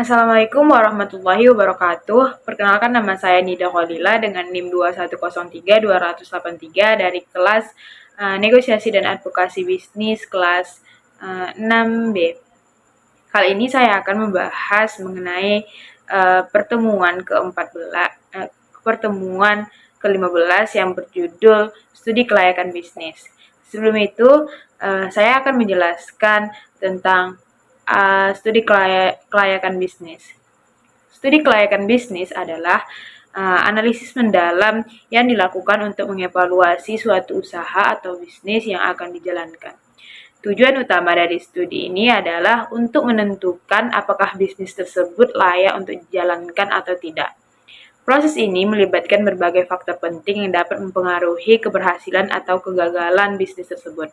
Assalamualaikum warahmatullahi wabarakatuh. Perkenalkan, nama saya Nida Khalila dengan NIM 2103283 dari kelas Negosiasi dan Advokasi Bisnis kelas 6B. Kali ini saya akan membahas mengenai pertemuan ke-15 yang berjudul Studi Kelayakan Bisnis. Sebelum itu, saya akan menjelaskan tentang studi kelayakan bisnis. Studi kelayakan bisnis adalah analisis mendalam yang dilakukan untuk mengevaluasi suatu usaha atau bisnis yang akan dijalankan. Tujuan utama dari studi ini adalah untuk menentukan apakah bisnis tersebut layak untuk dijalankan atau tidak. Proses ini melibatkan berbagai faktor penting yang dapat mempengaruhi keberhasilan atau kegagalan bisnis tersebut.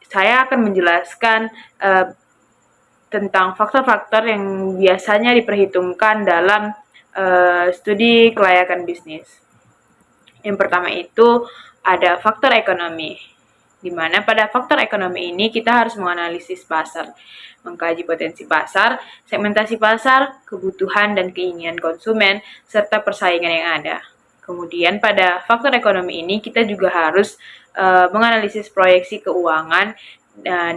Saya akan menjelaskan tentang faktor-faktor yang biasanya diperhitungkan dalam studi kelayakan bisnis. Yang pertama itu ada faktor ekonomi, di mana pada faktor ekonomi ini kita harus menganalisis pasar, mengkaji potensi pasar, segmentasi pasar, kebutuhan dan keinginan konsumen, serta persaingan yang ada. Kemudian pada faktor ekonomi ini kita juga harus menganalisis proyeksi keuangan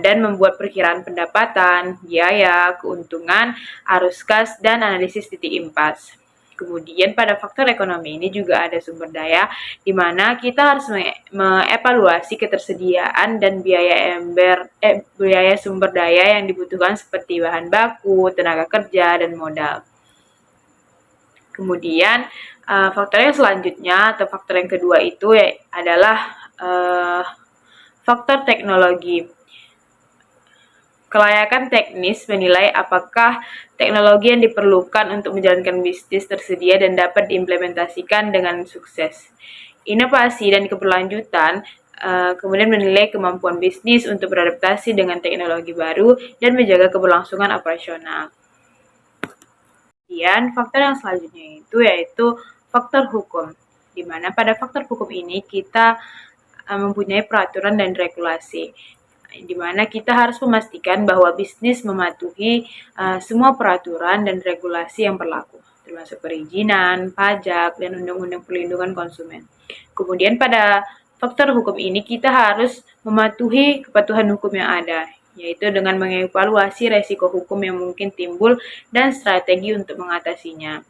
dan membuat perkiraan pendapatan, biaya, keuntungan, arus kas, dan analisis titik impas. Kemudian pada faktor ekonomi ini juga ada sumber daya, di mana kita harus mengevaluasi ketersediaan dan biaya sumber daya yang dibutuhkan seperti bahan baku, tenaga kerja, dan modal. Kemudian faktor yang selanjutnya atau faktor yang kedua itu adalah faktor teknologi. Kelayakan teknis menilai apakah teknologi yang diperlukan untuk menjalankan bisnis tersedia dan dapat diimplementasikan dengan sukses. Inovasi dan keberlanjutan kemudian menilai kemampuan bisnis untuk beradaptasi dengan teknologi baru dan menjaga keberlangsungan operasional. Kemudian faktor yang selanjutnya itu yaitu faktor hukum, di mana pada faktor hukum ini kita mempunyai peraturan dan regulasi, di mana kita harus memastikan bahwa bisnis mematuhi semua peraturan dan regulasi yang berlaku, termasuk perizinan, pajak, dan undang-undang perlindungan konsumen. Kemudian pada faktor hukum ini kita harus mematuhi kepatuhan hukum yang ada, yaitu dengan mengevaluasi resiko hukum yang mungkin timbul dan strategi untuk mengatasinya.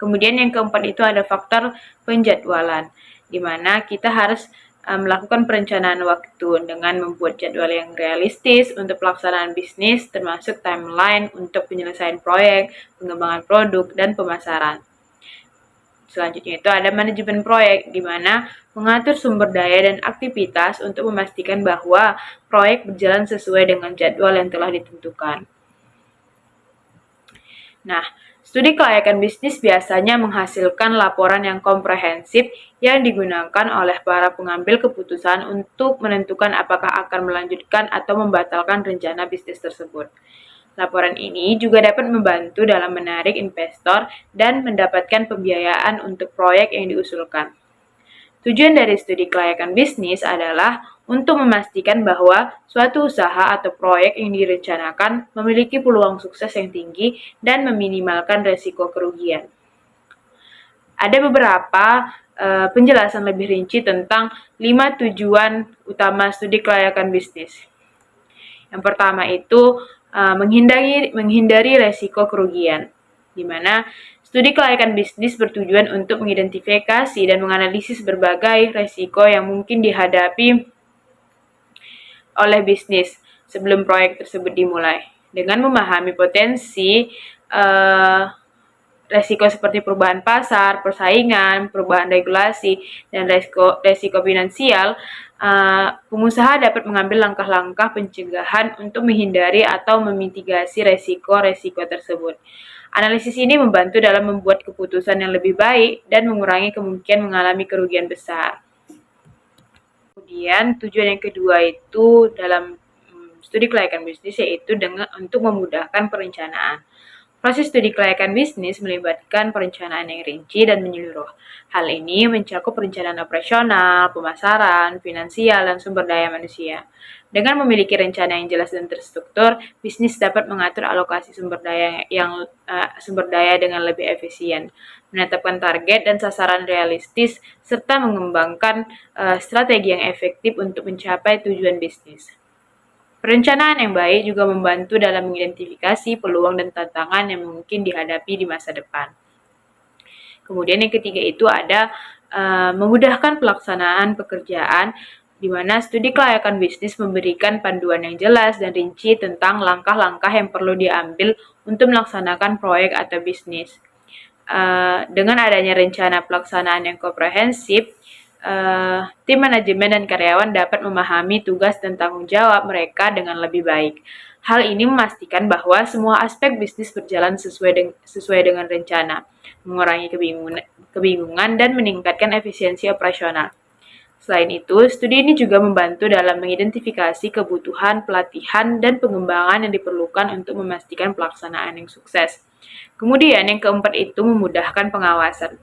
Kemudian yang keempat itu ada faktor penjadwalan, di mana kita harus melakukan perencanaan waktu dengan membuat jadwal yang realistis untuk pelaksanaan bisnis, termasuk timeline untuk penyelesaian proyek, pengembangan produk, dan pemasaran. Selanjutnya itu ada manajemen proyek, di mana mengatur sumber daya dan aktivitas untuk memastikan bahwa proyek berjalan sesuai dengan jadwal yang telah ditentukan. Nah, studi kelayakan bisnis biasanya menghasilkan laporan yang komprehensif yang digunakan oleh para pengambil keputusan untuk menentukan apakah akan melanjutkan atau membatalkan rencana bisnis tersebut. Laporan ini juga dapat membantu dalam menarik investor dan mendapatkan pembiayaan untuk proyek yang diusulkan. Tujuan dari studi kelayakan bisnis adalah untuk memastikan bahwa suatu usaha atau proyek yang direncanakan memiliki peluang sukses yang tinggi dan meminimalkan risiko kerugian. Ada beberapa penjelasan lebih rinci tentang 5 tujuan utama studi kelayakan bisnis. Yang pertama itu menghindari risiko kerugian, di mana studi kelayakan bisnis bertujuan untuk mengidentifikasi dan menganalisis berbagai risiko yang mungkin dihadapi oleh bisnis sebelum proyek tersebut dimulai. Dengan memahami potensi risiko seperti perubahan pasar, persaingan, perubahan regulasi, dan risiko finansial, pengusaha dapat mengambil langkah-langkah pencegahan untuk menghindari atau memitigasi risiko-risiko tersebut. Analisis ini membantu dalam membuat keputusan yang lebih baik dan mengurangi kemungkinan mengalami kerugian besar. Kemudian tujuan yang kedua itu dalam studi kelayakan bisnis yaitu untuk memudahkan perencanaan. Proses studi kelayakan bisnis melibatkan perencanaan yang rinci dan menyeluruh. Hal ini mencakup perencanaan operasional, pemasaran, finansial, dan sumber daya manusia. Dengan memiliki rencana yang jelas dan terstruktur, bisnis dapat mengatur alokasi sumber daya dengan lebih efisien, menetapkan target dan sasaran realistis, serta mengembangkan strategi yang efektif untuk mencapai tujuan bisnis. Perencanaan yang baik juga membantu dalam mengidentifikasi peluang dan tantangan yang mungkin dihadapi di masa depan. Kemudian yang ketiga itu ada memudahkan pelaksanaan pekerjaan, di mana studi kelayakan bisnis memberikan panduan yang jelas dan rinci tentang langkah-langkah yang perlu diambil untuk melaksanakan proyek atau bisnis. Dengan adanya rencana pelaksanaan yang komprehensif, tim manajemen dan karyawan dapat memahami tugas dan tanggung jawab mereka dengan lebih baik. Hal ini memastikan bahwa semua aspek bisnis berjalan sesuai dengan rencana, mengurangi kebingungan dan meningkatkan efisiensi operasional. Selain itu, studi ini juga membantu dalam mengidentifikasi kebutuhan, pelatihan, dan pengembangan yang diperlukan untuk memastikan pelaksanaan yang sukses. Kemudian yang keempat itu memudahkan pengawasan.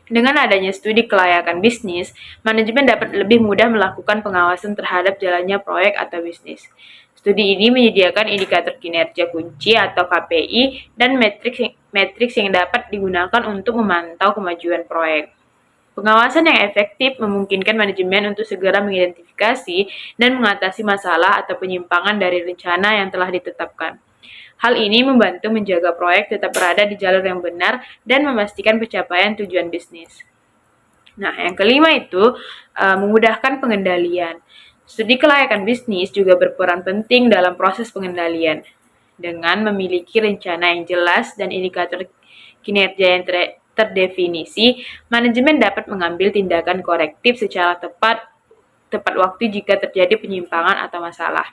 Dengan adanya studi kelayakan bisnis, manajemen dapat lebih mudah melakukan pengawasan terhadap jalannya proyek atau bisnis. Studi ini menyediakan indikator kinerja kunci atau KPI dan matriks yang dapat digunakan untuk memantau kemajuan proyek. Pengawasan yang efektif memungkinkan manajemen untuk segera mengidentifikasi dan mengatasi masalah atau penyimpangan dari rencana yang telah ditetapkan. Hal ini membantu menjaga proyek tetap berada di jalur yang benar dan memastikan pencapaian tujuan bisnis. Nah, yang kelima itu memudahkan pengendalian. Studi kelayakan bisnis juga berperan penting dalam proses pengendalian. Dengan memiliki rencana yang jelas dan indikator kinerja yang terdefinisi, manajemen dapat mengambil tindakan korektif secara tepat waktu jika terjadi penyimpangan atau masalah.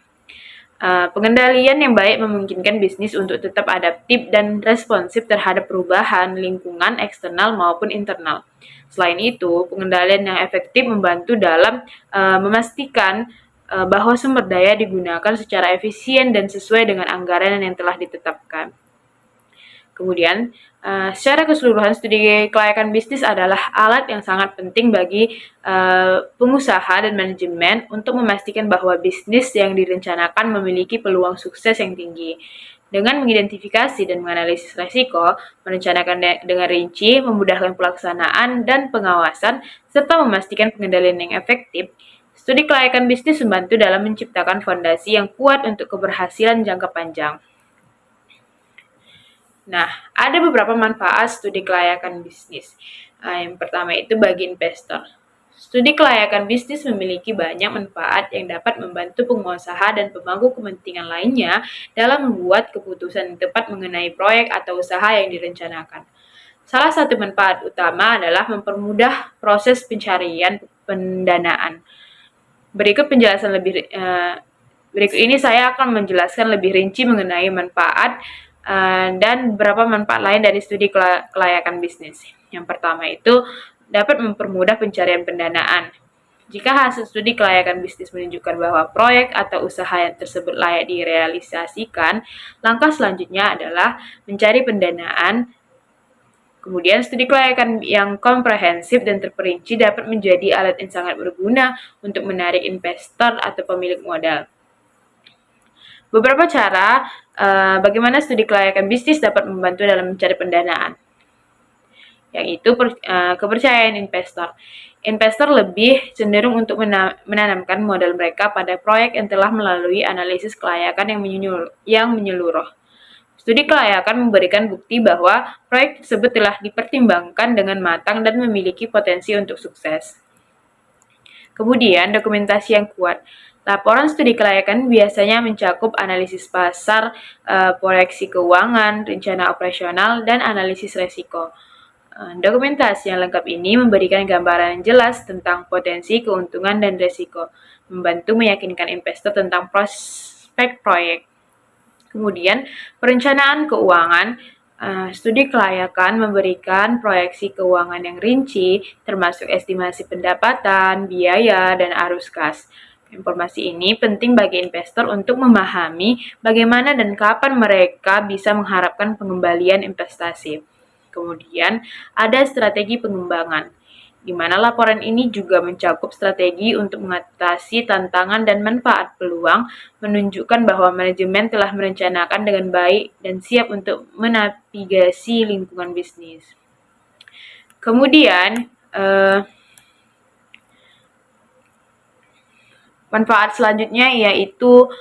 Pengendalian yang baik memungkinkan bisnis untuk tetap adaptif dan responsif terhadap perubahan lingkungan eksternal maupun internal. Selain itu, pengendalian yang efektif membantu dalam memastikan bahwa sumber daya digunakan secara efisien dan sesuai dengan anggaran yang telah ditetapkan. Kemudian, secara keseluruhan studi kelayakan bisnis adalah alat yang sangat penting bagi pengusaha dan manajemen untuk memastikan bahwa bisnis yang direncanakan memiliki peluang sukses yang tinggi. Dengan mengidentifikasi dan menganalisis risiko, merencanakan dengan rinci, memudahkan pelaksanaan dan pengawasan, serta memastikan pengendalian yang efektif, studi kelayakan bisnis membantu dalam menciptakan fondasi yang kuat untuk keberhasilan jangka panjang. Nah, ada beberapa manfaat studi kelayakan bisnis. Yang pertama itu bagi investor. Studi kelayakan bisnis memiliki banyak manfaat yang dapat membantu pengusaha dan pemangku kepentingan lainnya dalam membuat keputusan yang tepat mengenai proyek atau usaha yang direncanakan. Salah satu manfaat utama adalah mempermudah proses pencarian pendanaan. Berikut ini saya akan menjelaskan lebih rinci mengenai manfaat dan beberapa manfaat lain dari studi kelayakan bisnis. Yang pertama itu dapat mempermudah pencarian pendanaan. Jika hasil studi kelayakan bisnis menunjukkan bahwa proyek atau usaha yang tersebut layak direalisasikan, langkah selanjutnya adalah mencari pendanaan. Kemudian studi kelayakan yang komprehensif dan terperinci dapat menjadi alat yang sangat berguna untuk menarik investor atau pemilik modal. Beberapa cara bagaimana studi kelayakan bisnis dapat membantu dalam mencari pendanaan, yaitu kepercayaan investor. Investor lebih cenderung untuk menanamkan modal mereka pada proyek yang telah melalui analisis kelayakan yang menyeluruh. Studi kelayakan memberikan bukti bahwa proyek tersebut telah dipertimbangkan dengan matang dan memiliki potensi untuk sukses. Kemudian, dokumentasi yang kuat. Laporan studi kelayakan biasanya mencakup analisis pasar, proyeksi keuangan, rencana operasional, dan analisis resiko. Dokumentasi yang lengkap ini memberikan gambaran yang jelas tentang potensi, keuntungan, dan resiko, membantu meyakinkan investor tentang prospek proyek. Kemudian, perencanaan keuangan. Studi kelayakan memberikan proyeksi keuangan yang rinci, termasuk estimasi pendapatan, biaya, dan arus kas. Informasi ini penting bagi investor untuk memahami bagaimana dan kapan mereka bisa mengharapkan pengembalian investasi. Kemudian, ada strategi pengembangan, di mana laporan ini juga mencakup strategi untuk mengatasi tantangan dan manfaat peluang, menunjukkan bahwa manajemen telah merencanakan dengan baik dan siap untuk menavigasi lingkungan bisnis. Kemudian, manfaat selanjutnya yaitu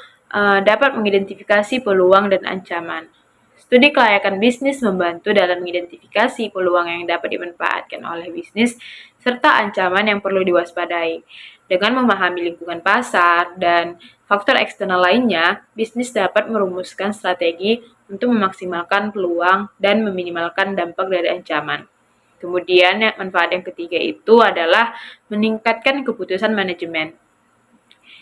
dapat mengidentifikasi peluang dan ancaman. Studi kelayakan bisnis membantu dalam mengidentifikasi peluang yang dapat dimanfaatkan oleh bisnis serta ancaman yang perlu diwaspadai. Dengan memahami lingkungan pasar dan faktor eksternal lainnya, bisnis dapat merumuskan strategi untuk memaksimalkan peluang dan meminimalkan dampak dari ancaman. Kemudian, manfaat yang ketiga itu adalah meningkatkan keputusan manajemen,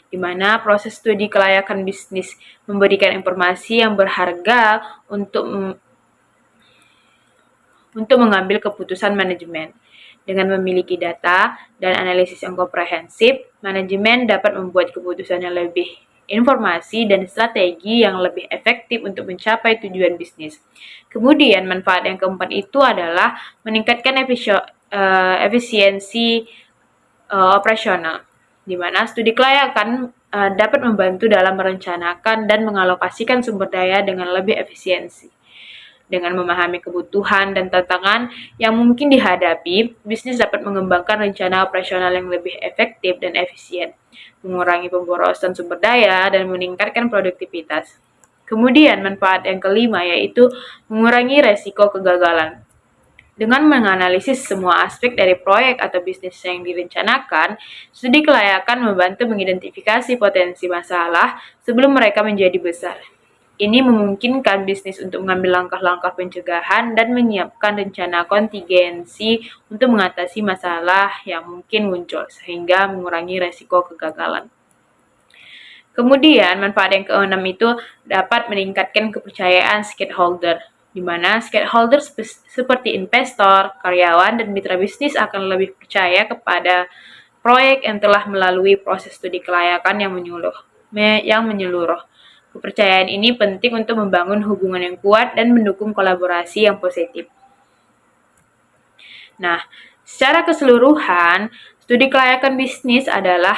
di mana proses studi kelayakan bisnis memberikan informasi yang berharga untuk mengambil keputusan manajemen. Dengan memiliki data dan analisis yang komprehensif, manajemen dapat membuat keputusan yang lebih informasi dan strategi yang lebih efektif untuk mencapai tujuan bisnis. Kemudian, manfaat yang keempat itu adalah meningkatkan efisiensi operasional, di mana studi kelayakan dapat membantu dalam merencanakan dan mengalokasikan sumber daya dengan lebih efisiensi. Dengan memahami kebutuhan dan tantangan yang mungkin dihadapi, bisnis dapat mengembangkan rencana operasional yang lebih efektif dan efisien, mengurangi pemborosan sumber daya, dan meningkatkan produktivitas. Kemudian, manfaat yang kelima yaitu mengurangi resiko kegagalan. Dengan menganalisis semua aspek dari proyek atau bisnis yang direncanakan, studi kelayakan membantu mengidentifikasi potensi masalah sebelum mereka menjadi besar. Ini memungkinkan bisnis untuk mengambil langkah-langkah pencegahan dan menyiapkan rencana kontingensi untuk mengatasi masalah yang mungkin muncul, sehingga mengurangi resiko kegagalan. Kemudian, manfaat yang keenam itu dapat meningkatkan kepercayaan stakeholder, di mana stakeholder seperti investor, karyawan, dan mitra bisnis akan lebih percaya kepada proyek yang telah melalui proses studi kelayakan yang menyeluruh. Kepercayaan ini penting untuk membangun hubungan yang kuat dan mendukung kolaborasi yang positif. Nah, secara keseluruhan, studi kelayakan bisnis adalah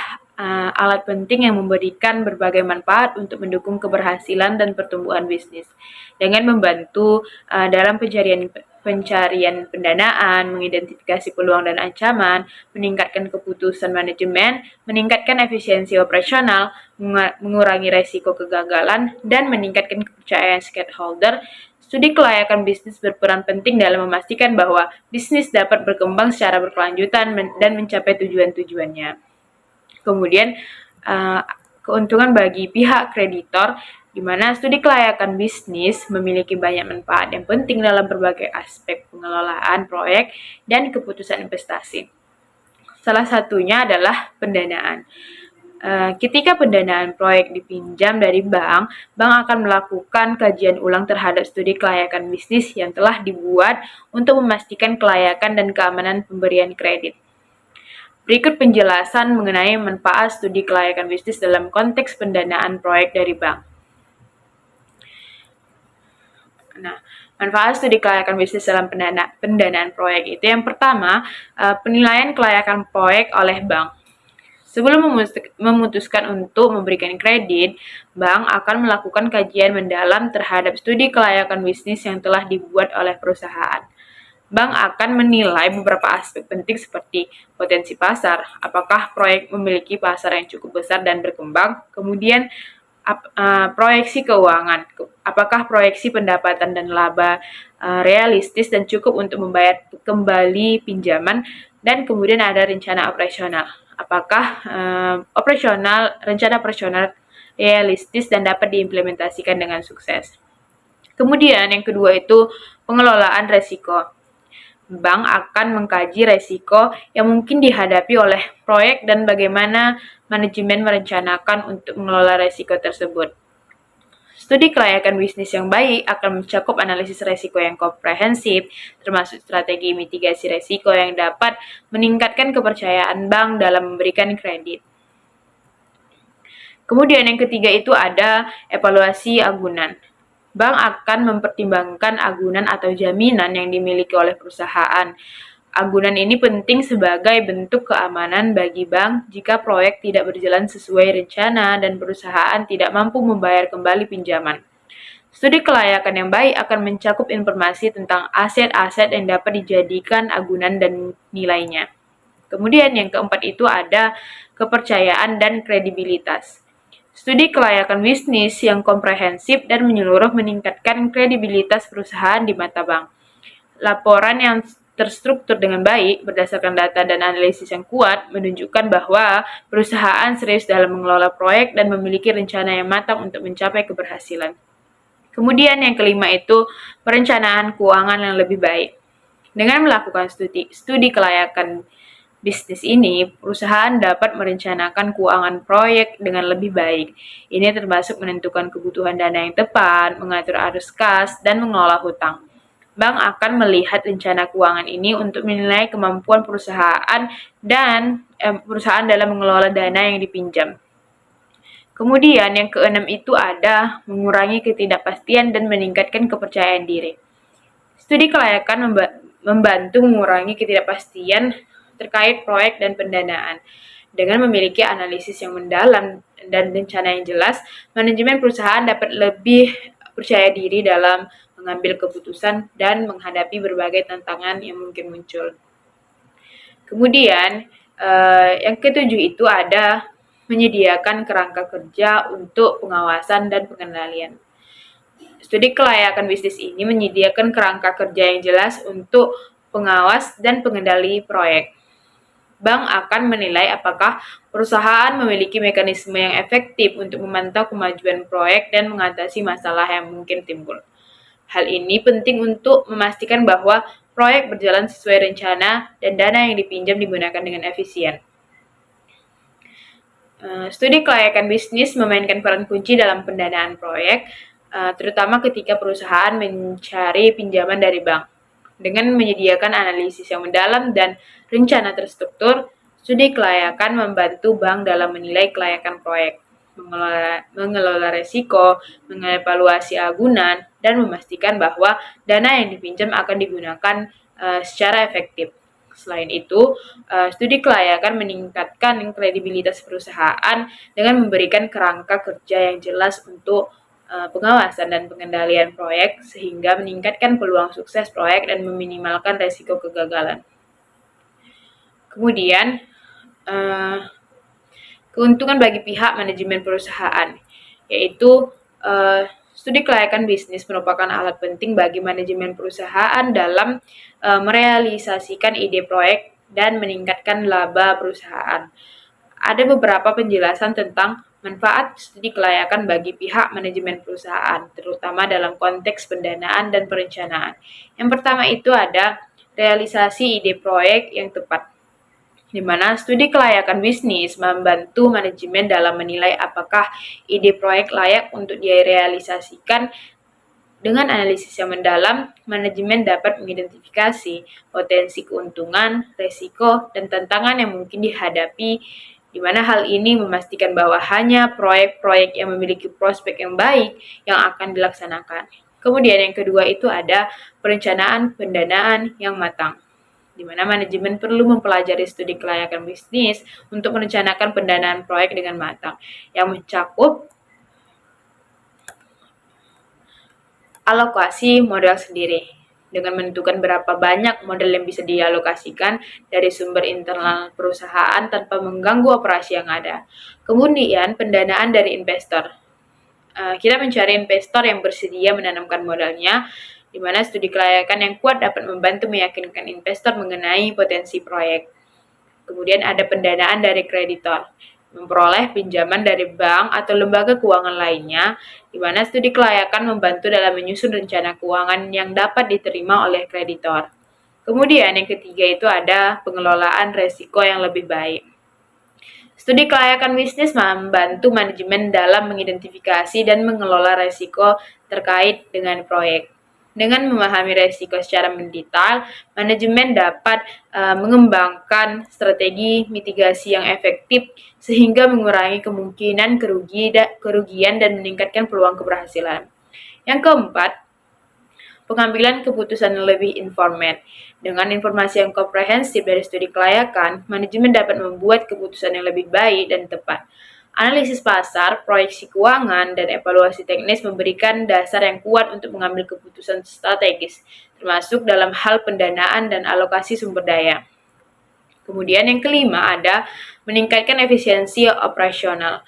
alat penting yang memberikan berbagai manfaat untuk mendukung keberhasilan dan pertumbuhan bisnis. Dengan membantu dalam pencarian pendanaan, mengidentifikasi peluang dan ancaman, meningkatkan keputusan manajemen, meningkatkan efisiensi operasional, mengurangi resiko kegagalan, dan meningkatkan kepercayaan stakeholder, studi kelayakan bisnis berperan penting dalam memastikan bahwa bisnis dapat berkembang secara berkelanjutan dan mencapai tujuan-tujuannya. Kemudian, keuntungan bagi pihak kreditor, di mana studi kelayakan bisnis memiliki banyak manfaat yang penting dalam berbagai aspek pengelolaan proyek dan keputusan investasi. Salah satunya adalah pendanaan. Ketika pendanaan proyek dipinjam dari bank akan melakukan kajian ulang terhadap studi kelayakan bisnis yang telah dibuat untuk memastikan kelayakan dan keamanan pemberian kredit. Berikut penjelasan mengenai manfaat studi kelayakan bisnis dalam konteks pendanaan proyek dari bank. Nah, manfaat studi kelayakan bisnis dalam pendanaan proyek itu yang pertama, penilaian kelayakan proyek oleh bank. Sebelum memutuskan untuk memberikan kredit, bank akan melakukan kajian mendalam terhadap studi kelayakan bisnis yang telah dibuat oleh perusahaan. Bank akan menilai beberapa aspek penting seperti potensi pasar, apakah proyek memiliki pasar yang cukup besar dan berkembang, kemudian proyeksi keuangan, apakah proyeksi pendapatan dan laba realistis dan cukup untuk membayar kembali pinjaman, dan kemudian ada rencana operasional, apakah rencana operasional realistis dan dapat diimplementasikan dengan sukses. Kemudian yang kedua itu pengelolaan resiko. Bank akan mengkaji resiko yang mungkin dihadapi oleh proyek dan bagaimana manajemen merencanakan untuk mengelola resiko tersebut. Studi kelayakan bisnis yang baik akan mencakup analisis resiko yang komprehensif, termasuk strategi mitigasi resiko yang dapat meningkatkan kepercayaan bank dalam memberikan kredit. Kemudian yang ketiga itu ada evaluasi agunan. Bank akan mempertimbangkan agunan atau jaminan yang dimiliki oleh perusahaan. Agunan ini penting sebagai bentuk keamanan bagi bank jika proyek tidak berjalan sesuai rencana dan perusahaan tidak mampu membayar kembali pinjaman. Studi kelayakan yang baik akan mencakup informasi tentang aset-aset yang dapat dijadikan agunan dan nilainya. Kemudian yang keempat itu ada kepercayaan dan kredibilitas. Studi kelayakan bisnis yang komprehensif dan menyeluruh meningkatkan kredibilitas perusahaan di mata bank. Laporan yang terstruktur dengan baik berdasarkan data dan analisis yang kuat menunjukkan bahwa perusahaan serius dalam mengelola proyek dan memiliki rencana yang matang untuk mencapai keberhasilan. Kemudian yang kelima itu perencanaan keuangan yang lebih baik. Dengan melakukan studi kelayakan bisnis ini, perusahaan dapat merencanakan keuangan proyek dengan lebih baik. Ini termasuk menentukan kebutuhan dana yang tepat, mengatur arus kas, dan mengelola hutang. Bank akan melihat rencana keuangan ini untuk menilai kemampuan perusahaan dalam mengelola dana yang dipinjam. Kemudian yang keenam itu ada mengurangi ketidakpastian dan meningkatkan kepercayaan diri. Studi kelayakan membantu mengurangi ketidakpastian terkait proyek dan pendanaan. Dengan memiliki analisis yang mendalam dan rencana yang jelas, manajemen perusahaan dapat lebih percaya diri dalam mengambil keputusan dan menghadapi berbagai tantangan yang mungkin muncul. Kemudian, yang ketujuh itu ada menyediakan kerangka kerja untuk pengawasan dan pengendalian. Studi kelayakan bisnis ini menyediakan kerangka kerja yang jelas untuk pengawas dan pengendali proyek. Bank akan menilai apakah perusahaan memiliki mekanisme yang efektif untuk memantau kemajuan proyek dan mengatasi masalah yang mungkin timbul. Hal ini penting untuk memastikan bahwa proyek berjalan sesuai rencana dan dana yang dipinjam digunakan dengan efisien. Studi kelayakan bisnis memainkan peran kunci dalam pendanaan proyek, terutama ketika perusahaan mencari pinjaman dari bank. Dengan menyediakan analisis yang mendalam dan rencana terstruktur, studi kelayakan membantu bank dalam menilai kelayakan proyek, mengelola risiko, mengevaluasi agunan, dan memastikan bahwa dana yang dipinjam akan digunakan secara efektif. Selain itu, studi kelayakan meningkatkan kredibilitas perusahaan dengan memberikan kerangka kerja yang jelas untuk pengawasan dan pengendalian proyek sehingga meningkatkan peluang sukses proyek dan meminimalkan risiko kegagalan. Kemudian, keuntungan bagi pihak manajemen perusahaan, yaitu studi kelayakan bisnis merupakan alat penting bagi manajemen perusahaan dalam merealisasikan ide proyek dan meningkatkan laba perusahaan. Ada beberapa penjelasan tentang manfaat studi kelayakan bagi pihak manajemen perusahaan, terutama dalam konteks pendanaan dan perencanaan. Yang pertama itu ada realisasi ide proyek yang tepat, di mana studi kelayakan bisnis membantu manajemen dalam menilai apakah ide proyek layak untuk direalisasikan. Dengan analisis yang mendalam, manajemen dapat mengidentifikasi potensi keuntungan, risiko, dan tantangan yang mungkin dihadapi, di mana hal ini memastikan bahwa hanya proyek-proyek yang memiliki prospek yang baik yang akan dilaksanakan. Kemudian yang kedua itu ada perencanaan pendanaan yang matang, di mana manajemen perlu mempelajari studi kelayakan bisnis untuk merencanakan pendanaan proyek dengan matang, yang mencakup alokasi modal sendiri, dengan menentukan berapa banyak modal yang bisa dialokasikan dari sumber internal perusahaan tanpa mengganggu operasi yang ada. Kemudian pendanaan dari investor. Kita mencari investor yang bersedia menanamkan modalnya, di mana studi kelayakan yang kuat dapat membantu meyakinkan investor mengenai potensi proyek. Kemudian ada pendanaan dari kreditor, memperoleh pinjaman dari bank atau lembaga keuangan lainnya, di mana studi kelayakan membantu dalam menyusun rencana keuangan yang dapat diterima oleh kreditor. Kemudian yang ketiga itu ada pengelolaan risiko yang lebih baik. Studi kelayakan bisnis membantu manajemen dalam mengidentifikasi dan mengelola risiko terkait dengan proyek. Dengan memahami resiko secara mendetail, manajemen dapat mengembangkan strategi mitigasi yang efektif sehingga mengurangi kemungkinan kerugian dan meningkatkan peluang keberhasilan. Yang keempat, pengambilan keputusan yang lebih informed. Dengan informasi yang komprehensif dari studi kelayakan, manajemen dapat membuat keputusan yang lebih baik dan tepat. Analisis pasar, proyeksi keuangan, dan evaluasi teknis memberikan dasar yang kuat untuk mengambil keputusan strategis, termasuk dalam hal pendanaan dan alokasi sumber daya. Kemudian yang kelima ada meningkatkan efisiensi operasional.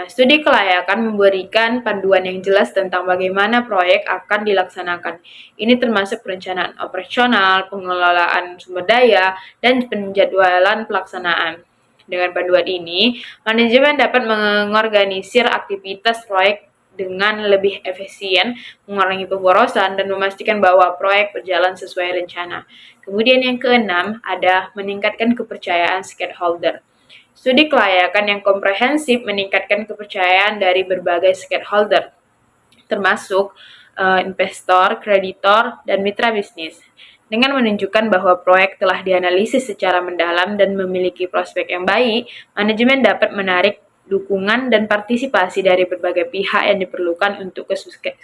Studi kelayakan memberikan panduan yang jelas tentang bagaimana proyek akan dilaksanakan. Ini termasuk perencanaan operasional, pengelolaan sumber daya, dan penjadwalan pelaksanaan. Dengan panduan ini, manajemen dapat mengorganisir aktivitas proyek dengan lebih efisien, mengurangi pemborosan, dan memastikan bahwa proyek berjalan sesuai rencana. Kemudian yang keenam, ada meningkatkan kepercayaan stakeholder. Studi kelayakan yang komprehensif meningkatkan kepercayaan dari berbagai stakeholder, termasuk investor, kreditor, dan mitra bisnis. Dengan menunjukkan bahwa proyek telah dianalisis secara mendalam dan memiliki prospek yang baik, manajemen dapat menarik dukungan dan partisipasi dari berbagai pihak yang diperlukan untuk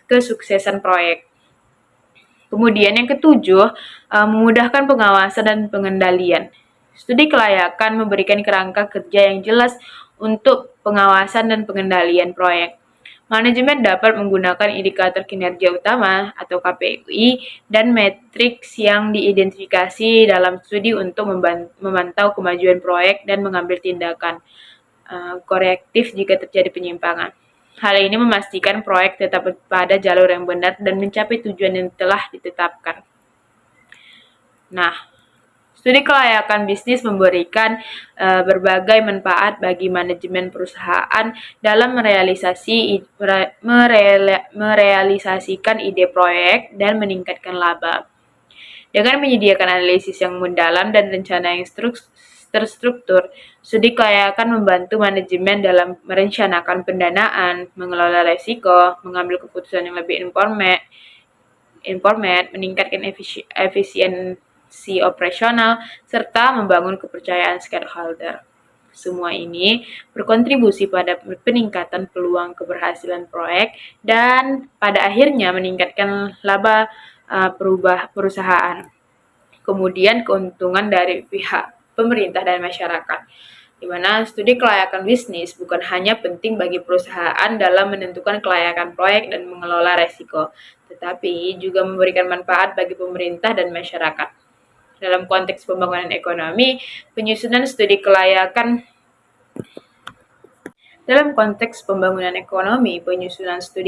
kesuksesan proyek. Kemudian yang ketujuh, memudahkan pengawasan dan pengendalian. Studi kelayakan memberikan kerangka kerja yang jelas untuk pengawasan dan pengendalian proyek. Manajemen dapat menggunakan indikator kinerja utama atau KPI dan matriks yang diidentifikasi dalam studi untuk memantau kemajuan proyek dan mengambil tindakan korektif jika terjadi penyimpangan. Hal ini memastikan proyek tetap pada jalur yang benar dan mencapai tujuan yang telah ditetapkan. Nah, studi kelayakan bisnis memberikan berbagai manfaat bagi manajemen perusahaan dalam merealisasikan ide proyek dan meningkatkan laba. Dengan menyediakan analisis yang mendalam dan rencana yang terstruktur, studi kelayakan membantu manajemen dalam merencanakan pendanaan, mengelola risiko, mengambil keputusan yang lebih informed, meningkatkan efisiensi operasional, serta membangun kepercayaan stakeholder. Semua ini berkontribusi pada peningkatan peluang keberhasilan proyek dan pada akhirnya meningkatkan laba perusahaan. Kemudian keuntungan dari pihak pemerintah dan masyarakat, di mana studi kelayakan bisnis bukan hanya penting bagi perusahaan dalam menentukan kelayakan proyek dan mengelola resiko, tetapi juga memberikan manfaat bagi pemerintah dan masyarakat. Dalam konteks pembangunan ekonomi, penyusunan studi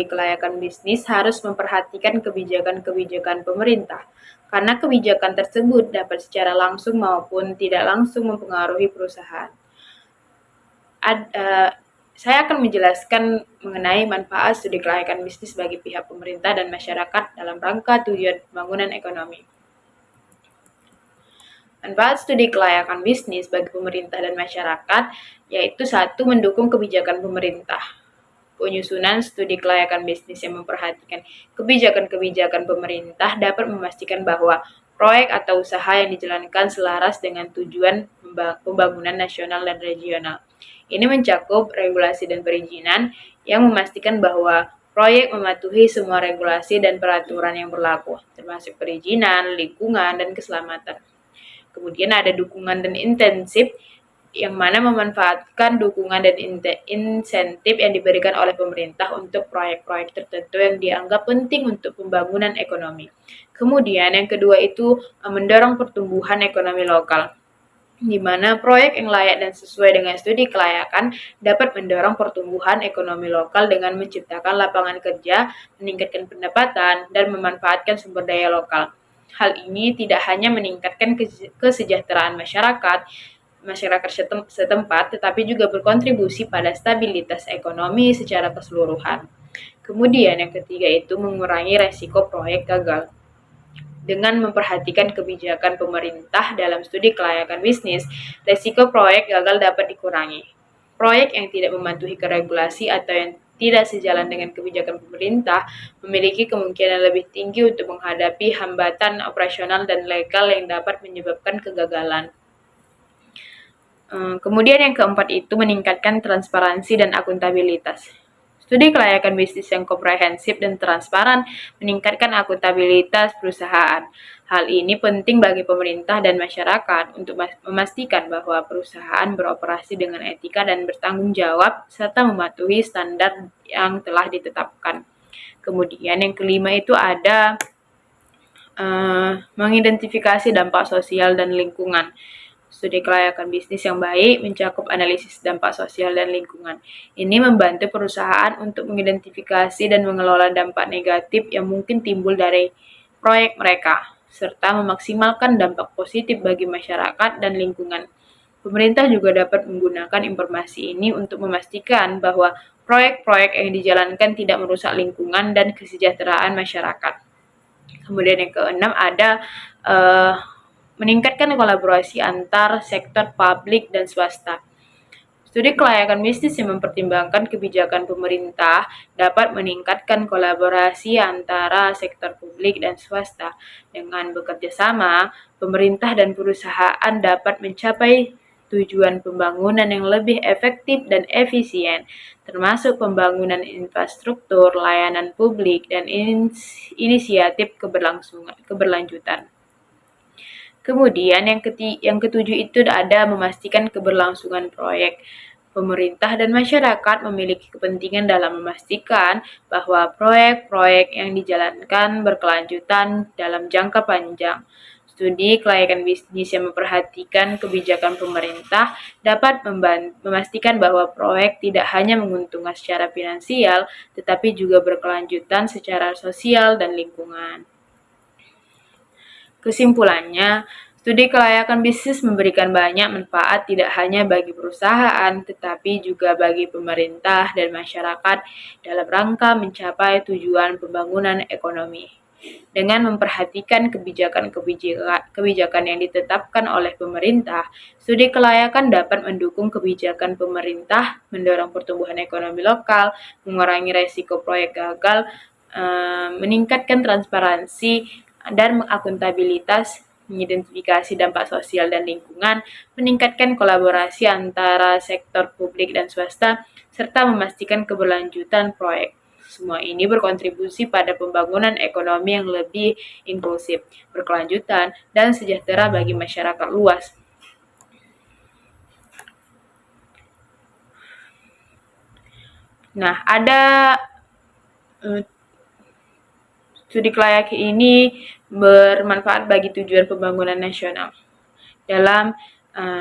kelayakan bisnis harus memperhatikan kebijakan-kebijakan pemerintah, karena kebijakan tersebut dapat secara langsung maupun tidak langsung mempengaruhi perusahaan. Saya akan menjelaskan mengenai manfaat studi kelayakan bisnis bagi pihak pemerintah dan masyarakat dalam rangka tujuan pembangunan ekonomi. Manfaat studi kelayakan bisnis bagi pemerintah dan masyarakat yaitu satu, mendukung kebijakan pemerintah. Penyusunan studi kelayakan bisnis yang memperhatikan kebijakan-kebijakan pemerintah dapat memastikan bahwa proyek atau usaha yang dijalankan selaras dengan tujuan pembangunan nasional dan regional. Ini mencakup regulasi dan perizinan yang memastikan bahwa proyek mematuhi semua regulasi dan peraturan yang berlaku, termasuk perizinan, lingkungan, dan keselamatan. Kemudian ada dukungan dan intensif, yang mana memanfaatkan dukungan dan insentif yang diberikan oleh pemerintah untuk proyek-proyek tertentu yang dianggap penting untuk pembangunan ekonomi. Kemudian yang kedua itu mendorong pertumbuhan ekonomi lokal, di mana proyek yang layak dan sesuai dengan studi kelayakan dapat mendorong pertumbuhan ekonomi lokal dengan menciptakan lapangan kerja, meningkatkan pendapatan, dan memanfaatkan sumber daya lokal. Hal ini tidak hanya meningkatkan kesejahteraan masyarakat setempat, tetapi juga berkontribusi pada stabilitas ekonomi secara keseluruhan. Kemudian yang ketiga itu mengurangi resiko proyek gagal. Dengan memperhatikan kebijakan pemerintah dalam studi kelayakan bisnis, resiko proyek gagal dapat dikurangi. Proyek yang tidak mematuhi regulasi atau yang tidak sejalan dengan kebijakan pemerintah memiliki kemungkinan lebih tinggi untuk menghadapi hambatan operasional dan legal yang dapat menyebabkan kegagalan. Kemudian yang keempat itu meningkatkan transparansi dan akuntabilitas. Studi kelayakan bisnis yang komprehensif dan transparan meningkatkan akuntabilitas perusahaan. Hal ini penting bagi pemerintah dan masyarakat untuk memastikan bahwa perusahaan beroperasi dengan etika dan bertanggung jawab serta mematuhi standar yang telah ditetapkan. Kemudian yang kelima itu ada mengidentifikasi dampak sosial dan lingkungan. Studi kelayakan bisnis yang baik mencakup analisis dampak sosial dan lingkungan. Ini membantu perusahaan untuk mengidentifikasi dan mengelola dampak negatif yang mungkin timbul dari proyek mereka, serta memaksimalkan dampak positif bagi masyarakat dan lingkungan. Pemerintah juga dapat menggunakan informasi ini untuk memastikan bahwa proyek-proyek yang dijalankan tidak merusak lingkungan dan kesejahteraan masyarakat. Kemudian yang keenam ada meningkatkan kolaborasi antar sektor publik dan swasta. Studi kelayakan bisnis yang mempertimbangkan kebijakan pemerintah dapat meningkatkan kolaborasi antara sektor publik dan swasta. Dengan bekerja sama, pemerintah dan perusahaan dapat mencapai tujuan pembangunan yang lebih efektif dan efisien, termasuk pembangunan infrastruktur, layanan publik, dan inisiatif keberlanjutan. Kemudian yang ketujuh itu ada memastikan keberlangsungan proyek. Pemerintah dan masyarakat memiliki kepentingan dalam memastikan bahwa proyek-proyek yang dijalankan berkelanjutan dalam jangka panjang. Studi kelayakan bisnis yang memperhatikan kebijakan pemerintah dapat memastikan bahwa proyek tidak hanya menguntungkan secara finansial, tetapi juga berkelanjutan secara sosial dan lingkungan. Kesimpulannya, studi kelayakan bisnis memberikan banyak manfaat tidak hanya bagi perusahaan, tetapi juga bagi pemerintah dan masyarakat dalam rangka mencapai tujuan pembangunan ekonomi. Dengan memperhatikan kebijakan yang ditetapkan oleh pemerintah, studi kelayakan dapat mendukung kebijakan pemerintah, mendorong pertumbuhan ekonomi lokal, mengurangi resiko proyek gagal, meningkatkan transparansi dan akuntabilitas, mengidentifikasi dampak sosial dan lingkungan, meningkatkan kolaborasi antara sektor publik dan swasta, serta memastikan keberlanjutan proyek. Semua ini berkontribusi pada pembangunan ekonomi yang lebih inklusif, berkelanjutan, dan sejahtera bagi masyarakat luas. Nah, ada studi kelayakan ini bermanfaat bagi tujuan pembangunan nasional. Dalam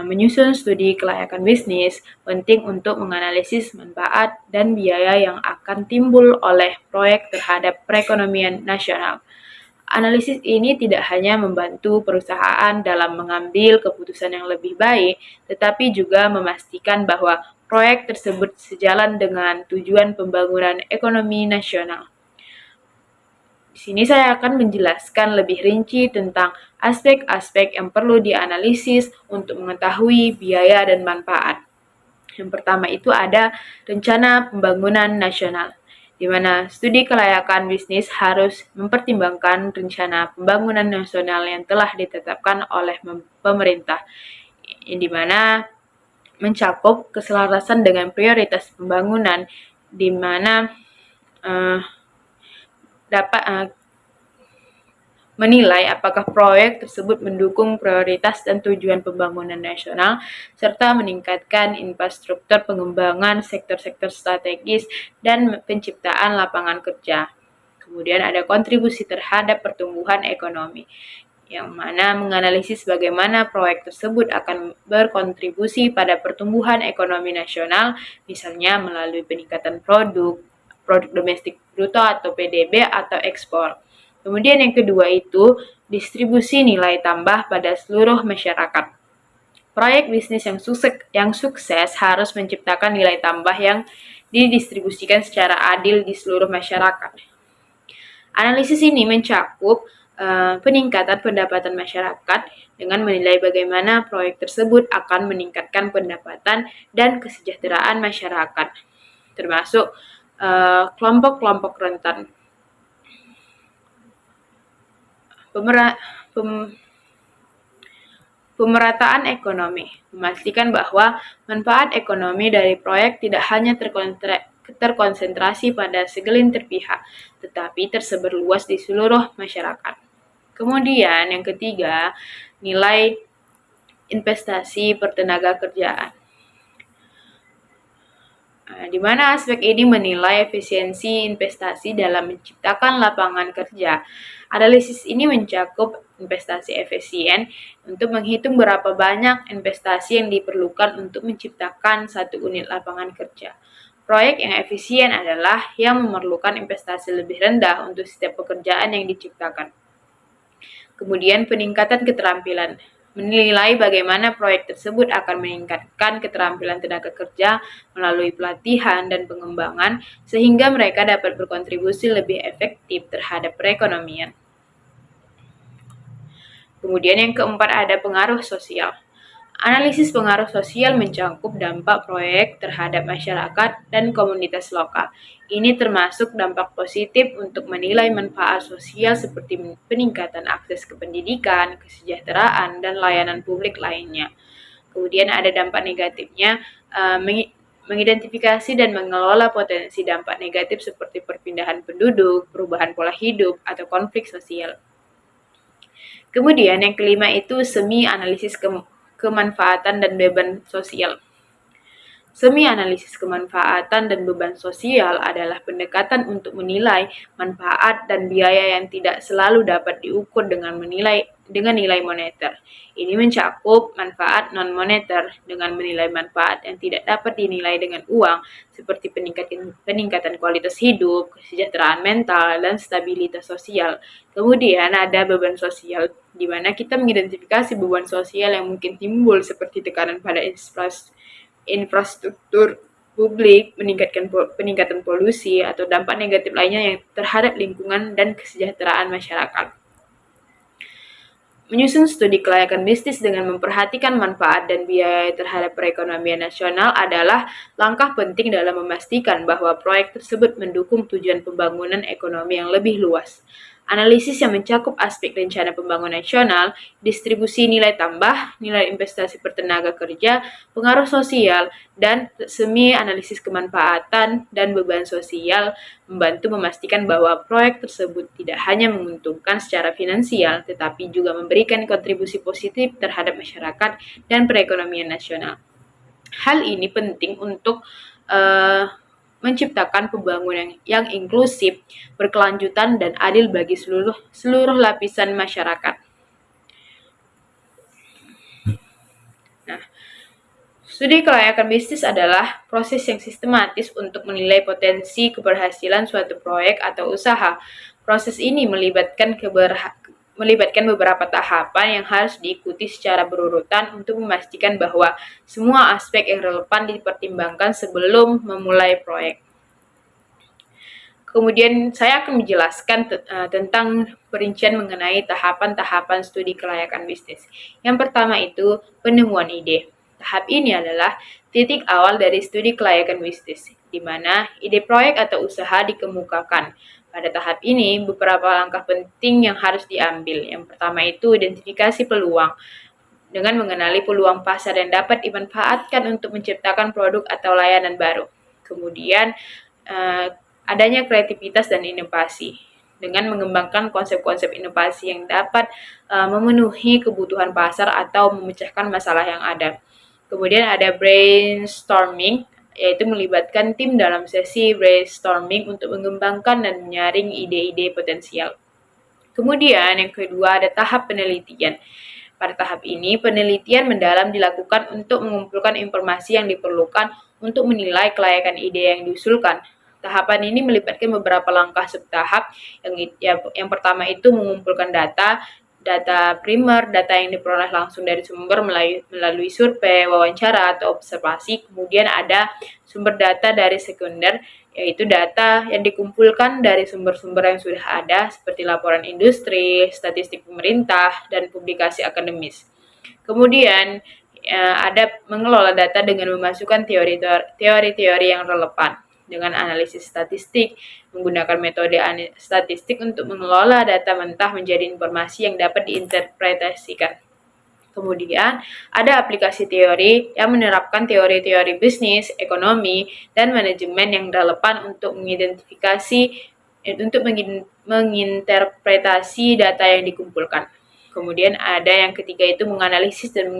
menyusun studi kelayakan bisnis, penting untuk menganalisis manfaat dan biaya yang akan timbul oleh proyek terhadap perekonomian nasional. Analisis ini tidak hanya membantu perusahaan dalam mengambil keputusan yang lebih baik, tetapi juga memastikan bahwa proyek tersebut sejalan dengan tujuan pembangunan ekonomi nasional. Di sini saya akan menjelaskan lebih rinci tentang aspek-aspek yang perlu dianalisis untuk mengetahui biaya dan manfaat. Yang pertama itu ada rencana pembangunan nasional, di mana studi kelayakan bisnis harus mempertimbangkan rencana pembangunan nasional yang telah ditetapkan oleh pemerintah, di mana mencakup keselarasan dengan prioritas pembangunan, di mana dapat menilai apakah proyek tersebut mendukung prioritas dan tujuan pembangunan nasional, serta meningkatkan infrastruktur pengembangan sektor-sektor strategis dan penciptaan lapangan kerja. Kemudian ada kontribusi terhadap pertumbuhan ekonomi, yang mana menganalisis bagaimana proyek tersebut akan berkontribusi pada pertumbuhan ekonomi nasional, misalnya melalui peningkatan produk domestik bruto atau PDB atau ekspor. Kemudian yang kedua itu distribusi nilai tambah pada seluruh masyarakat. Proyek bisnis yang sukses harus menciptakan nilai tambah yang didistribusikan secara adil di seluruh masyarakat. Analisis ini mencakup peningkatan pendapatan masyarakat dengan menilai bagaimana proyek tersebut akan meningkatkan pendapatan dan kesejahteraan masyarakat, termasuk kelompok-kelompok rentan. Pemerataan ekonomi memastikan bahwa manfaat ekonomi dari proyek tidak hanya terkonsentrasi pada segelintir pihak, tetapi tersebar luas di seluruh masyarakat. Kemudian yang ketiga, nilai investasi pertenaga kerjaan. Di mana aspek ini menilai efisiensi investasi dalam menciptakan lapangan kerja. Analisis ini mencakup investasi efisien untuk menghitung berapa banyak investasi yang diperlukan untuk menciptakan satu unit lapangan kerja. Proyek yang efisien adalah yang memerlukan investasi lebih rendah untuk setiap pekerjaan yang diciptakan. Kemudian peningkatan keterampilan. Menilai bagaimana proyek tersebut akan meningkatkan keterampilan tenaga kerja melalui pelatihan dan pengembangan sehingga mereka dapat berkontribusi lebih efektif terhadap perekonomian. Kemudian yang keempat ada pengaruh sosial. Analisis pengaruh sosial mencakup dampak proyek terhadap masyarakat dan komunitas lokal. Ini termasuk dampak positif untuk menilai manfaat sosial seperti peningkatan akses ke pendidikan, kesejahteraan, dan layanan publik lainnya. Kemudian ada dampak negatifnya, mengidentifikasi dan mengelola potensi dampak negatif seperti perpindahan penduduk, perubahan pola hidup, atau konflik sosial. Kemudian yang kelima itu semi analisis kemanfaatan dan beban sosial. Semi analisis kemanfaatan dan beban sosial adalah pendekatan untuk menilai manfaat dan biaya yang tidak selalu dapat diukur dengan nilai moneter. Ini mencakup manfaat non-moneter dengan menilai manfaat yang tidak dapat dinilai dengan uang, seperti peningkatan kualitas hidup, kesejahteraan mental, dan stabilitas sosial. Kemudian ada beban sosial, di mana kita mengidentifikasi beban sosial yang mungkin timbul seperti tekanan pada infrastruktur publik, peningkatan polusi, atau dampak negatif lainnya yang terhadap lingkungan dan kesejahteraan masyarakat. Menyusun studi kelayakan bisnis dengan memperhatikan manfaat dan biaya terhadap perekonomian nasional adalah langkah penting dalam memastikan bahwa proyek tersebut mendukung tujuan pembangunan ekonomi yang lebih luas. Analisis yang mencakup aspek rencana pembangunan nasional, distribusi nilai tambah, nilai investasi pertenaga kerja, pengaruh sosial, dan semi analisis kemanfaatan dan beban sosial membantu memastikan bahwa proyek tersebut tidak hanya menguntungkan secara finansial, tetapi juga memberikan kontribusi positif terhadap masyarakat dan perekonomian nasional. Hal ini penting untuk menciptakan pembangunan yang inklusif, berkelanjutan, dan adil bagi seluruh lapisan masyarakat. Nah, studi kelayakan bisnis adalah proses yang sistematis untuk menilai potensi keberhasilan suatu proyek atau usaha. Proses ini melibatkan beberapa tahapan yang harus diikuti secara berurutan untuk memastikan bahwa semua aspek yang relevan dipertimbangkan sebelum memulai proyek. Kemudian saya akan menjelaskan tentang perincian mengenai tahapan-tahapan studi kelayakan bisnis. Yang pertama itu penemuan ide. Tahap ini adalah titik awal dari studi kelayakan bisnis, di mana ide proyek atau usaha dikemukakan. Pada tahap ini, beberapa langkah penting yang harus diambil. Yang pertama itu identifikasi peluang, dengan mengenali peluang pasar yang dapat dimanfaatkan untuk menciptakan produk atau layanan baru. Kemudian, adanya kreativitas dan inovasi, dengan mengembangkan konsep-konsep inovasi yang dapat memenuhi kebutuhan pasar atau memecahkan masalah yang ada. Kemudian ada brainstorming, yaitu melibatkan tim dalam sesi brainstorming untuk mengembangkan dan menyaring ide-ide potensial. Kemudian yang kedua ada tahap penelitian. Pada tahap ini, penelitian mendalam dilakukan untuk mengumpulkan informasi yang diperlukan untuk menilai kelayakan ide yang diusulkan. Tahapan ini melibatkan beberapa langkah subtahap. Yang pertama itu mengumpulkan data primer, data yang diperoleh langsung dari sumber melalui survei, wawancara, atau observasi. Kemudian ada sumber data dari sekunder, yaitu data yang dikumpulkan dari sumber-sumber yang sudah ada, seperti laporan industri, statistik pemerintah, dan publikasi akademis. Kemudian ada mengelola data dengan memasukkan teori-teori yang relevan. dengan analisis statistik, menggunakan metode statistik untuk mengelola data mentah menjadi informasi yang dapat diinterpretasikan. Kemudian, ada aplikasi teori yang menerapkan teori-teori bisnis, ekonomi, dan manajemen yang relevan untuk menginterpretasi data yang dikumpulkan. Kemudian ada yang ketiga itu menganalisis dan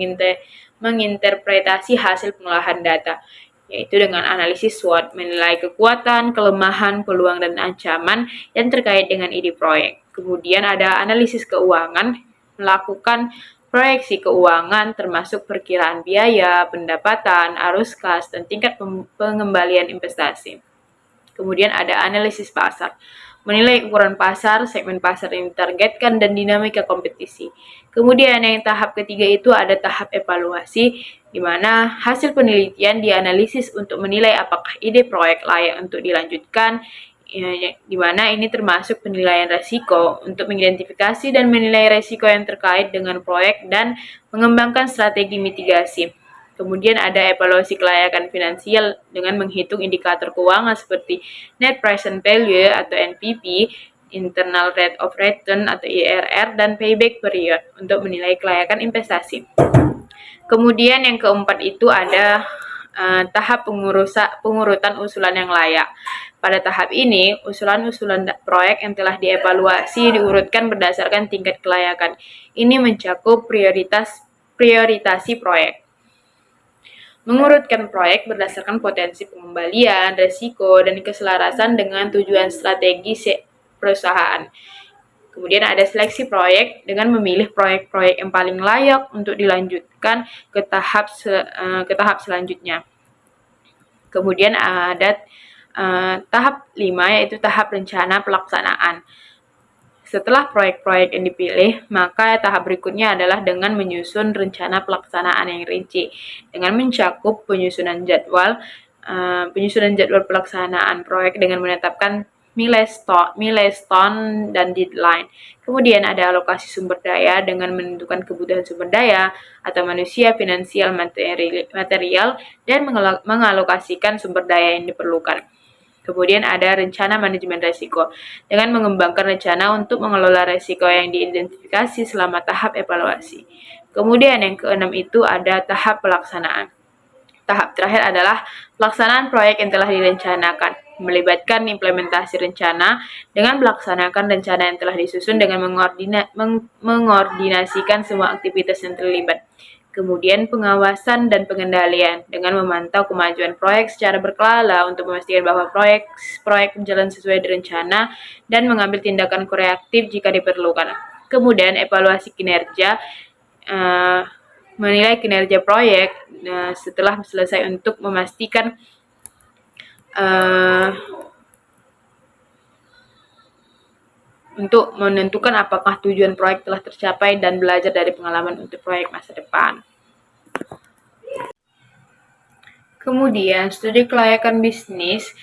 menginterpretasi hasil pengolahan data, yaitu dengan analisis SWOT, menilai kekuatan, kelemahan, peluang, dan ancaman yang terkait dengan ide proyek. Kemudian ada analisis keuangan, melakukan proyeksi keuangan termasuk perkiraan biaya, pendapatan, arus kas, dan tingkat pengembalian investasi. Kemudian ada analisis pasar, menilai ukuran pasar, segmen pasar yang ditargetkan, dan dinamika kompetisi. Kemudian yang tahap ketiga itu ada tahap evaluasi, di mana hasil penelitian dianalisis untuk menilai apakah ide proyek layak untuk dilanjutkan, di mana ini termasuk penilaian resiko untuk mengidentifikasi dan menilai resiko yang terkait dengan proyek dan mengembangkan strategi mitigasi. Kemudian ada evaluasi kelayakan finansial dengan menghitung indikator keuangan seperti net present value atau NPV, internal rate of return atau IRR, dan payback period untuk menilai kelayakan investasi. Kemudian yang keempat itu ada tahap pengurutan usulan yang layak. Pada tahap ini, usulan-usulan proyek yang telah dievaluasi diurutkan berdasarkan tingkat kelayakan. Ini mencakup prioritasi proyek. Mengurutkan proyek berdasarkan potensi pengembalian, resiko, dan keselarasan dengan tujuan strategi perusahaan. Kemudian ada seleksi proyek dengan memilih proyek-proyek yang paling layak untuk dilanjutkan ke tahap selanjutnya. Kemudian ada tahap 5 yaitu tahap rencana pelaksanaan. Setelah proyek-proyek yang dipilih, maka tahap berikutnya adalah dengan menyusun rencana pelaksanaan yang rinci dengan mencakup penyusunan jadwal pelaksanaan proyek dengan menetapkan milestone dan deadline. Kemudian ada alokasi sumber daya dengan menentukan kebutuhan sumber daya atau manusia, finansial, material, dan mengalokasikan sumber daya yang diperlukan. Kemudian ada rencana manajemen risiko dengan mengembangkan rencana untuk mengelola risiko yang diidentifikasi selama tahap evaluasi. Kemudian yang keenam itu ada tahap pelaksanaan. Tahap terakhir adalah pelaksanaan proyek yang telah direncanakan, melibatkan implementasi rencana dengan melaksanakan rencana yang telah disusun dengan mengordinasikan semua aktivitas yang terlibat. Kemudian pengawasan dan pengendalian dengan memantau kemajuan proyek secara berkala untuk memastikan bahwa proyek berjalan sesuai rencana dan mengambil tindakan korektif jika diperlukan. Kemudian evaluasi kinerja, menilai kinerja proyek setelah selesai untuk memastikan untuk menentukan apakah tujuan proyek telah tercapai dan belajar dari pengalaman untuk proyek masa depan. Kemudian, studi kelayakan bisnis,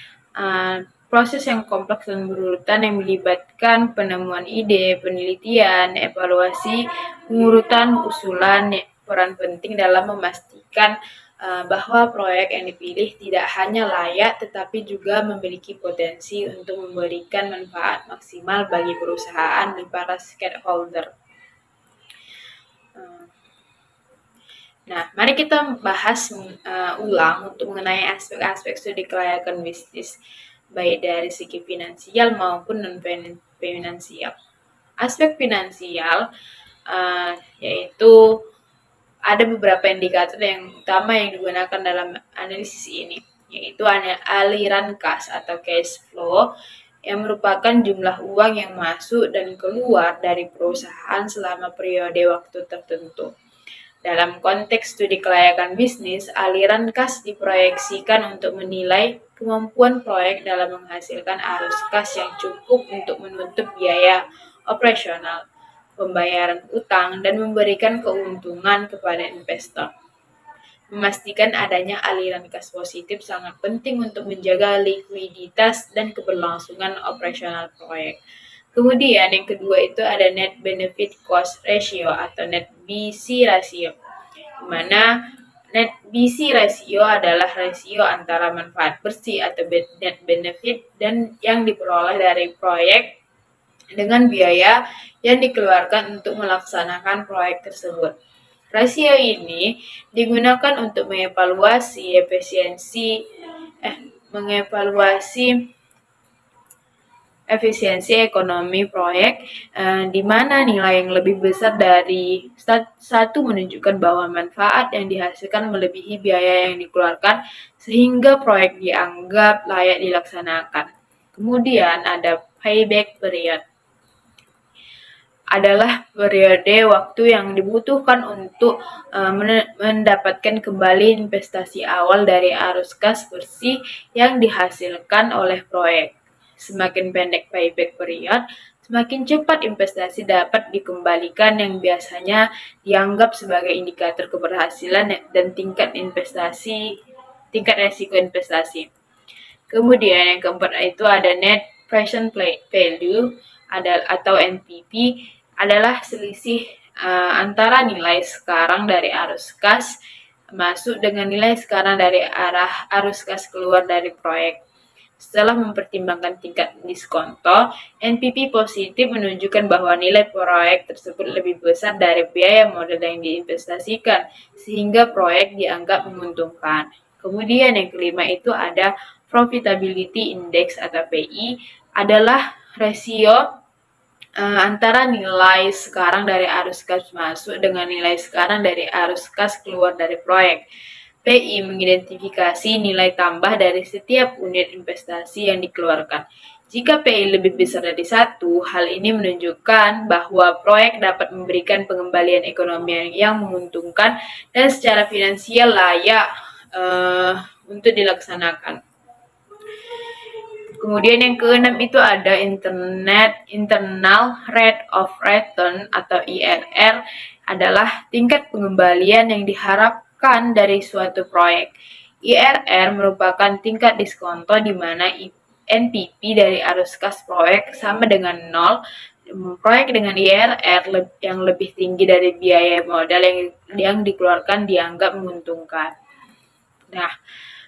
proses yang kompleks dan berurutan yang melibatkan penemuan ide, penelitian, evaluasi, pengurutan usulan, peran penting dalam memastikan bahwa proyek yang dipilih tidak hanya layak tetapi juga memiliki potensi untuk memberikan manfaat maksimal bagi perusahaan dan para stakeholder. Nah, mari kita bahas ulang untuk mengenai aspek-aspek studi kelayakan bisnis, baik dari segi finansial maupun non-finansial. Aspek finansial yaitu ada beberapa indikator yang utama yang digunakan dalam analisis ini, yaitu aliran kas atau cash flow yang merupakan jumlah uang yang masuk dan keluar dari perusahaan selama periode waktu tertentu. Dalam konteks studi kelayakan bisnis, aliran kas diproyeksikan untuk menilai kemampuan proyek dalam menghasilkan arus kas yang cukup untuk menutup biaya operasional, pembayaran utang, dan memberikan keuntungan kepada investor. Memastikan adanya aliran kas positif sangat penting untuk menjaga likuiditas dan keberlangsungan operasional proyek. Kemudian yang kedua itu ada net benefit cost ratio atau net BC ratio, di mana Net BC ratio adalah rasio antara manfaat bersih atau net benefit dan yang diperoleh dari proyek dengan biaya yang dikeluarkan untuk melaksanakan proyek tersebut. Rasio ini digunakan untuk mengevaluasi efisiensi ekonomi proyek, di mana nilai yang lebih besar dari satu menunjukkan bahwa manfaat yang dihasilkan melebihi biaya yang dikeluarkan sehingga proyek dianggap layak dilaksanakan. Kemudian ada payback period, adalah periode waktu yang dibutuhkan untuk mendapatkan kembali investasi awal dari arus kas bersih yang dihasilkan oleh proyek. Semakin pendek payback period, semakin cepat investasi dapat dikembalikan, yang biasanya dianggap sebagai indikator keberhasilan dan tingkat resiko investasi. Kemudian yang keempat itu ada net present value atau NPV, adalah selisih antara nilai sekarang dari arus kas masuk dengan nilai sekarang dari arus kas keluar dari proyek. Setelah mempertimbangkan tingkat diskonto, NPV positif menunjukkan bahwa nilai proyek tersebut lebih besar dari biaya modal yang diinvestasikan, sehingga proyek dianggap menguntungkan. Kemudian yang kelima itu ada Profitability Index atau PI, adalah rasio antara nilai sekarang dari arus kas masuk dengan nilai sekarang dari arus kas keluar dari proyek. PI mengidentifikasi nilai tambah dari setiap unit investasi yang dikeluarkan. Jika PI lebih besar dari 1, hal ini menunjukkan bahwa proyek dapat memberikan pengembalian ekonomi yang menguntungkan dan secara finansial layak untuk dilaksanakan. Kemudian yang keenam itu ada internal rate of return atau IRR, adalah tingkat pengembalian yang diharapkan dari suatu proyek. IRR merupakan tingkat diskonto di mana NPV dari arus kas proyek sama dengan 0. Proyek dengan IRR yang lebih tinggi dari biaya modal yang dikeluarkan dianggap menguntungkan. Nah,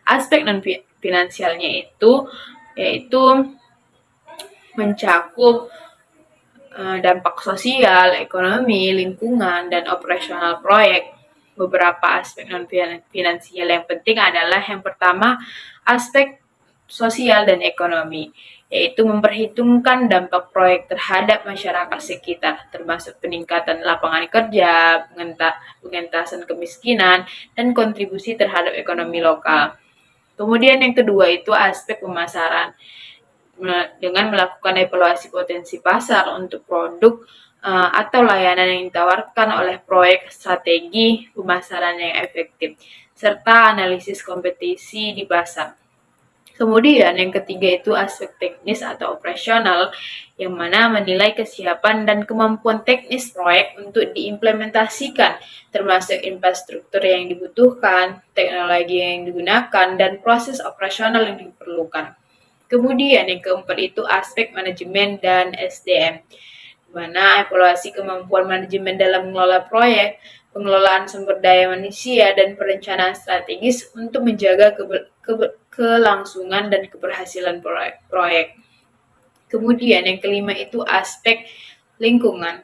aspek non-finansialnya itu yaitu mencakup dampak sosial, ekonomi, lingkungan, dan operasional proyek. Beberapa aspek non-finansial yang penting adalah yang pertama, aspek sosial dan ekonomi, yaitu memperhitungkan dampak proyek terhadap masyarakat sekitar, termasuk peningkatan lapangan kerja, pengentasan kemiskinan, dan kontribusi terhadap ekonomi lokal. Kemudian yang kedua itu aspek pemasaran, dengan melakukan evaluasi potensi pasar untuk produk atau layanan yang ditawarkan oleh proyek, strategi pemasaran yang efektif, serta analisis kompetisi di pasar. Kemudian yang ketiga itu aspek teknis atau operasional, yang mana menilai kesiapan dan kemampuan teknis proyek untuk diimplementasikan, termasuk infrastruktur yang dibutuhkan, teknologi yang digunakan, dan proses operasional yang diperlukan. Kemudian yang keempat itu aspek manajemen dan SDM, di mana evaluasi kemampuan manajemen dalam mengelola proyek, pengelolaan sumber daya manusia, dan perencanaan strategis untuk menjaga kelangsungan dan keberhasilan proyek. Kemudian yang kelima itu aspek lingkungan,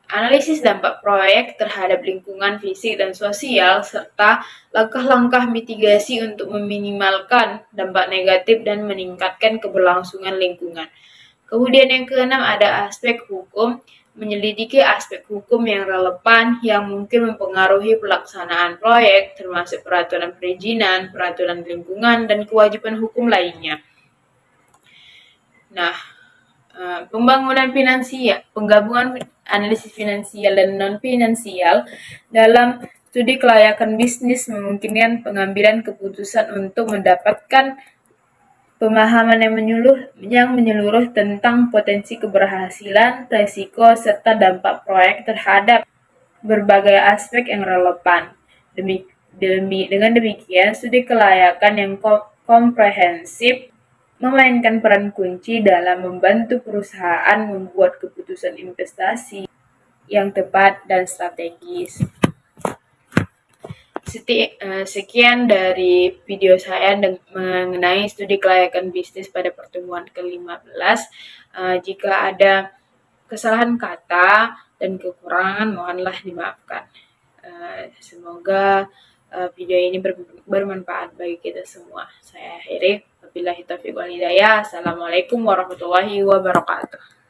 analisis dampak proyek terhadap lingkungan fisik dan sosial, serta langkah-langkah mitigasi untuk meminimalkan dampak negatif dan meningkatkan keberlangsungan lingkungan. Kemudian yang keenam ada aspek hukum, menyelidiki aspek hukum yang relevan yang mungkin mempengaruhi pelaksanaan proyek, termasuk peraturan perizinan, peraturan lingkungan, dan kewajiban hukum lainnya. Nah, penggabungan analisis finansial dan non-finansial dalam studi kelayakan bisnis memungkinkan pengambilan keputusan untuk mendapatkan pemahaman yang menyeluruh tentang potensi keberhasilan, risiko, serta dampak proyek terhadap berbagai aspek yang relevan. Dengan demikian, studi kelayakan yang komprehensif memainkan peran kunci dalam membantu perusahaan membuat keputusan investasi yang tepat dan strategis. Sekian dari video saya mengenai studi kelayakan bisnis pada pertemuan ke-15. Jika ada kesalahan kata dan kekurangan, mohonlah dimaafkan. Semoga video ini bermanfaat bagi kita semua. Saya akhiri. Wabillahi taufiq wal hidayah. Assalamualaikum warahmatullahi wabarakatuh.